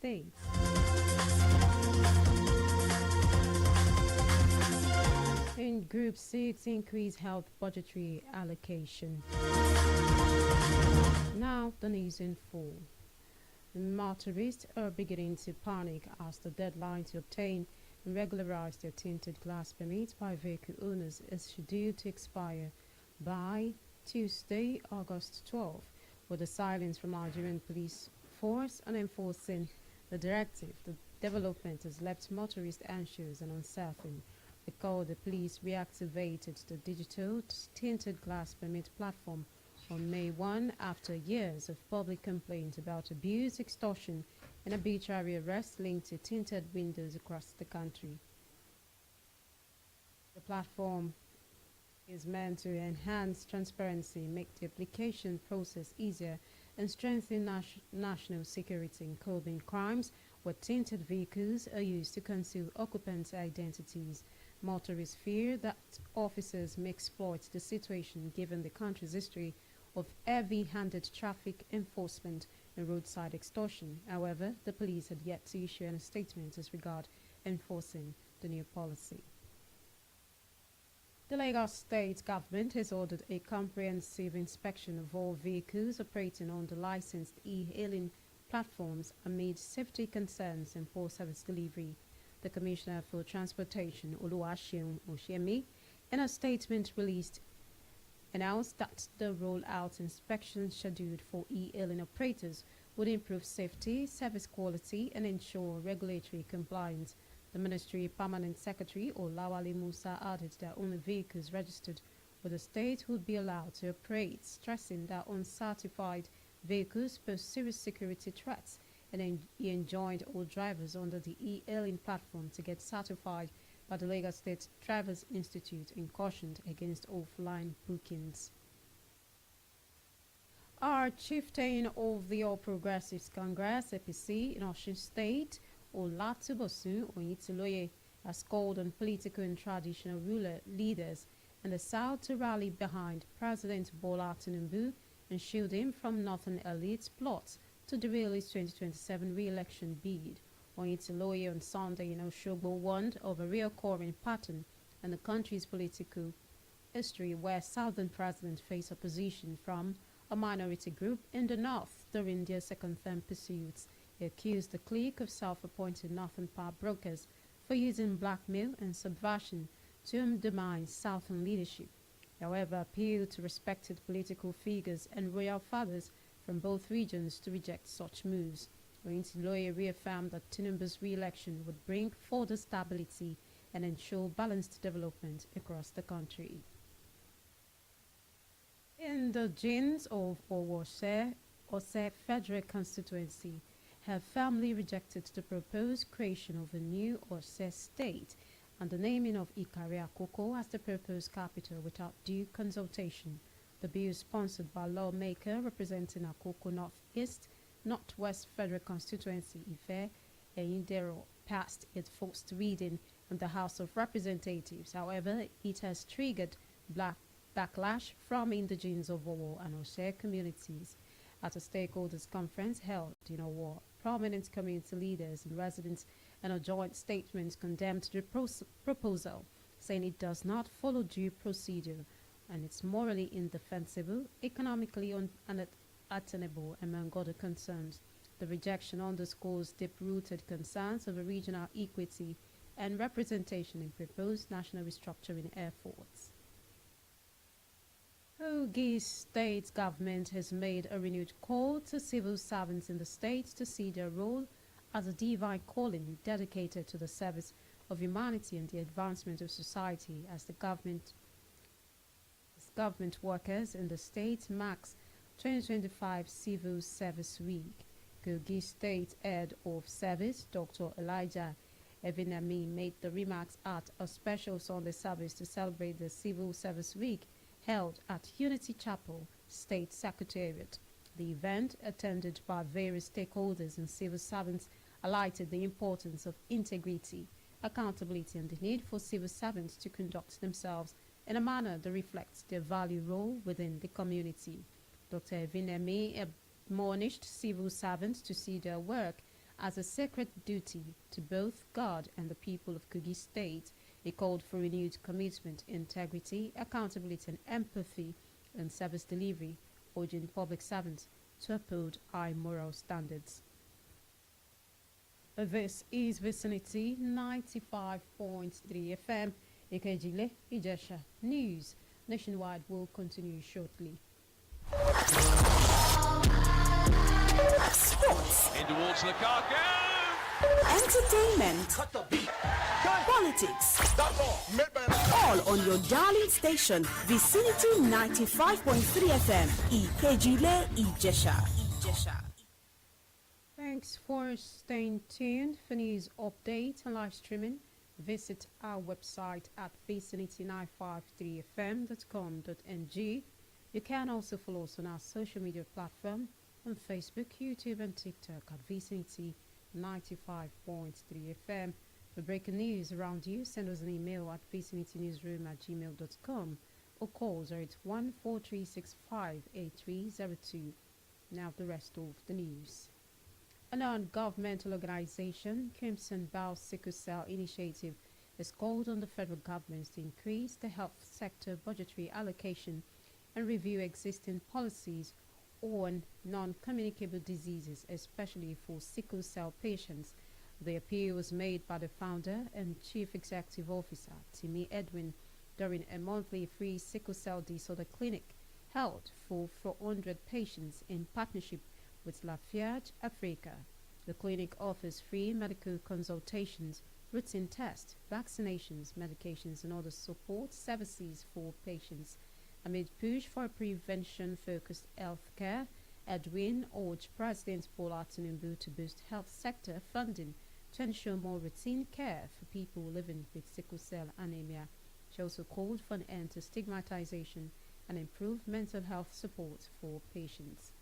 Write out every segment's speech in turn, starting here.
State. In Group 6, increase health budgetary allocation. Now the news in full. Motorists are beginning to panic as the deadline to obtain and regularize their tinted glass permits by vehicle owners is scheduled to expire by Tuesday, August 12, with the silence from Nigerian police force on enforcing the directive. The development has left motorists anxious and uncertain. Recall the police reactivated the digital tinted glass permit platform on May 1 after years of public complaints about abuse, extortion, and arbitrary arrests linked to tinted windows across the country. The platform is meant to enhance transparency, make the application process easier, and strengthen national security in curbing crimes where tinted vehicles are used to conceal occupants' identities. Motorists fear that officers may exploit the situation given the country's history of heavy-handed traffic enforcement and roadside extortion. However, the police had yet to issue any statement as regard enforcing the new policy. The Lagos State government has ordered a comprehensive inspection of all vehicles operating on the licensed e-hailing platforms amid safety concerns and poor service delivery. The Commissioner for Transportation, OLUWAFUNKE, in a statement released, announced that the rollout inspection scheduled for e-hailing operators would improve safety, service quality, and ensure regulatory compliance. The Ministry Permanent Secretary, Olawale Musa, added that only vehicles registered with the state would be allowed to operate, stressing that uncertified vehicles pose serious security threats, and he enjoined all drivers under the e-hailing platform to get certified by the Lagos State Drivers Institute and cautioned against offline bookings. Our chieftain of the All Progressives Congress, APC, in Osun State, Olatubosun Oyintiloye, has called on political and traditional ruler leaders in the South to rally behind President Bola Tinubu and shield him from northern elite's plots to derail his 2027 re-election bid. Oyintiloye on Sunday in Osogbo warned of a reoccurring pattern in the country's political history where southern presidents face opposition from a minority group in the north during their second-term pursuits. He accused the clique of self-appointed northern power brokers for using blackmail and subversion to undermine southern leadership. However, appealed to respected political figures and royal fathers from both regions to reject such moves. Oyintiloye reaffirmed that Tinubu's re-election would bring further stability and ensure balanced development across the country. In the genes of Ose Federal Constituency have firmly rejected the proposed creation of a new Ose state and the naming of Ikare Akoko as the proposed capital without due consultation. The bill, sponsored by lawmaker representing Akoko Northwest Federal Constituency, Ife Eyindero, passed its first reading in the House of Representatives. However, it has triggered backlash from indigenes of Owo and Ose communities. At a stakeholders conference held in Owo, prominent community leaders and residents in a joint statement condemned the proposal, saying it does not follow due procedure and it's morally indefensible, economically unattainable, among other concerns. The rejection underscores deep-rooted concerns over regional equity and representation in proposed national restructuring efforts. Kogi State government has made a renewed call to civil servants in the state to see their role as a divine calling dedicated to the service of humanity and the advancement of society as the government workers in the state marks 2025 Civil Service Week. Kogi State Head of Service, Dr. Elijah Evinami, made the remarks at a special Sunday service to celebrate the Civil Service Week held at Unity Chapel, State Secretariat. The event, attended by various stakeholders and civil servants, highlighted the importance of integrity, accountability, and the need for civil servants to conduct themselves in a manner that reflects their value role within the community. Dr. Evinemi admonished civil servants to see their work as a sacred duty to both God and the people of Kogi State. He called for renewed commitment, integrity, accountability, and empathy in service delivery, urging public servants to uphold high moral standards. This is Vicinity 95.3 FM, Ikejile, Ijesha. News nationwide will continue shortly. Sports. In towards Lukaku. Entertainment. Cut the beat. Politics. All on your darling station, Vicinity 95.3 FM, Ikejile, Ijesha. Thanks for staying tuned for news update and live streaming. Visit our website at vicinity953fm.com.ng. You can also follow us on our social media platform on Facebook, YouTube, and TikTok at Vicinity 95.3 FM. For breaking news around you, send us an email at vicinitynewsroom@gmail.com or call 08143658302. Now the rest of the news. A non-governmental organization, Crimson Bow Sickle Cell Initiative, has called on the federal government to increase the health sector budgetary allocation and review existing policies on non-communicable diseases, especially for sickle cell patients. The appeal was made by the founder and chief executive officer, Timmy Edwin, during a monthly free sickle cell disorder clinic held for 400 patients in partnership with Lafayette Africa. The clinic offers free medical consultations, routine tests, vaccinations, medications, and other support services for patients. Amid push for prevention-focused healthcare, Edwin urged President Bola Tinubu to boost health sector funding to ensure more routine care for people living with sickle cell anemia. She also called for an end to stigmatization and improved mental health support for patients.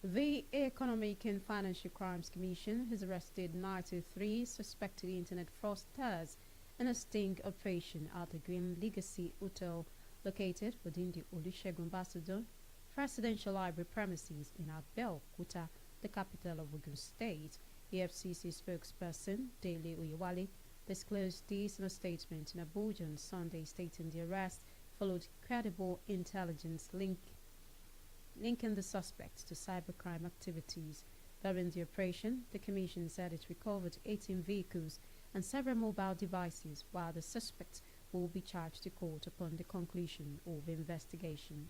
The Economic and Financial Crimes Commission has arrested 93 suspected internet fraudsters in a sting operation at the Green Legacy Hotel located within the Olusegun Obasanjo Presidential Library premises in Abeokuta, the capital of Ogun State. EFCC spokesperson Dele Oyewale disclosed this in a statement in Abuja on Sunday, stating the arrest followed credible intelligence linking the suspects to cybercrime activities. During the operation, the Commission said it recovered 18 vehicles and several mobile devices, while the suspects will be charged to court upon the conclusion of the investigation.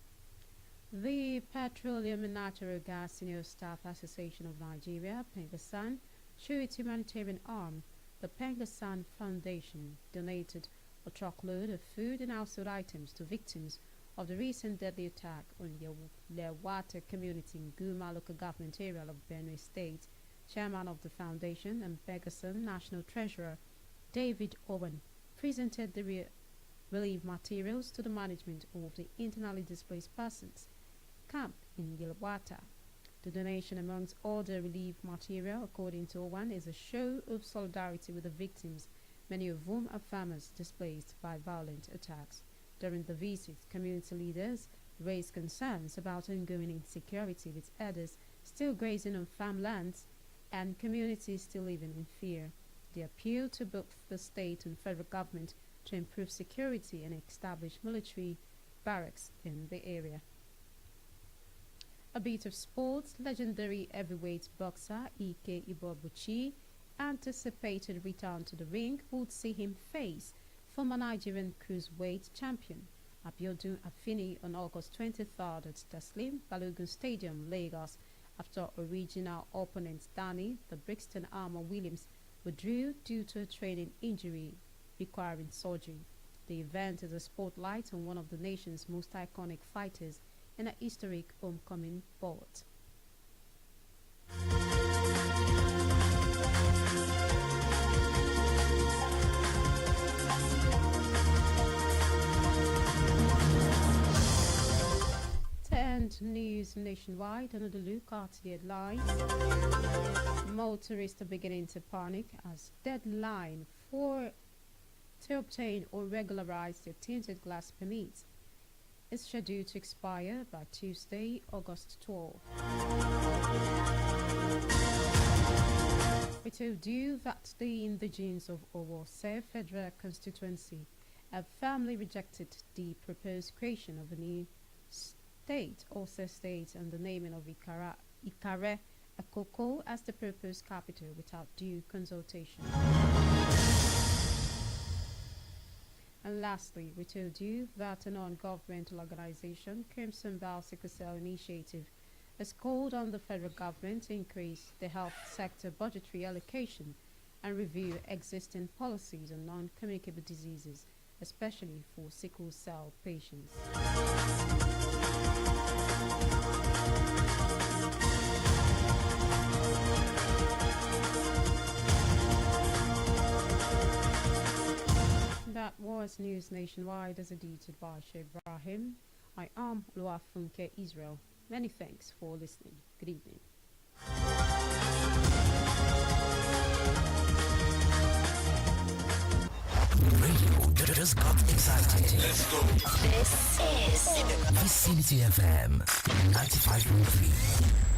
The Petroleum and Natural Gas Senior Staff Association of Nigeria, Pengasan, through its humanitarian arm, the Pengasan Foundation, donated a truckload of food and household items to victims of the recent deadly attack on the Lewata community in Guma local government area of Benue State. Chairman of the foundation and Pegasan National Treasurer David Owen presented the relief materials to the management of the internally displaced persons camp in Lewata. The donation, amongst all the relief material, according to Owen, is a show of solidarity with the victims, many of whom are farmers displaced by violent attacks. During the visit, community leaders raised concerns about ongoing insecurity, with others still grazing on farmlands and communities still living in fear. They appealed to both the state and federal government to improve security and establish military barracks in the area. A bit of sports. Legendary heavyweight boxer Ike Ibobuchi anticipated return to the ring would see him face former Nigerian cruiserweight champion Abiodun Afini on August 23rd at Taslim Balogun Stadium, Lagos, after original opponent Danny the Brixton Armour Williams withdrew due to a training injury requiring surgery. The event is a spotlight on one of the nation's most iconic fighters and a historic homecoming bout. News nationwide. Another look at the headlines. Motorists are beginning to panic as deadline to obtain or regularize their tinted glass permits is scheduled to expire by Tuesday, August 12th. We told you that the indigenes of Owose Federal Constituency have firmly rejected the proposed creation of a new state, Ose State, and the naming of Ikare Akoko as the proposed capital without due consultation. And lastly, we told you that a non-governmental organization, Crimson Bell Sickle Cell Initiative, has called on the federal government to increase the health sector budgetary allocation and review existing policies on non-communicable diseases, especially for sickle cell patients. That was News Nationwide as edited by Sheikh Ibrahim. I am OLUWAFUNKE Israel. Many thanks for listening. Good evening. Radio just got excited. Let's go. This is Vicinity FM 95.3.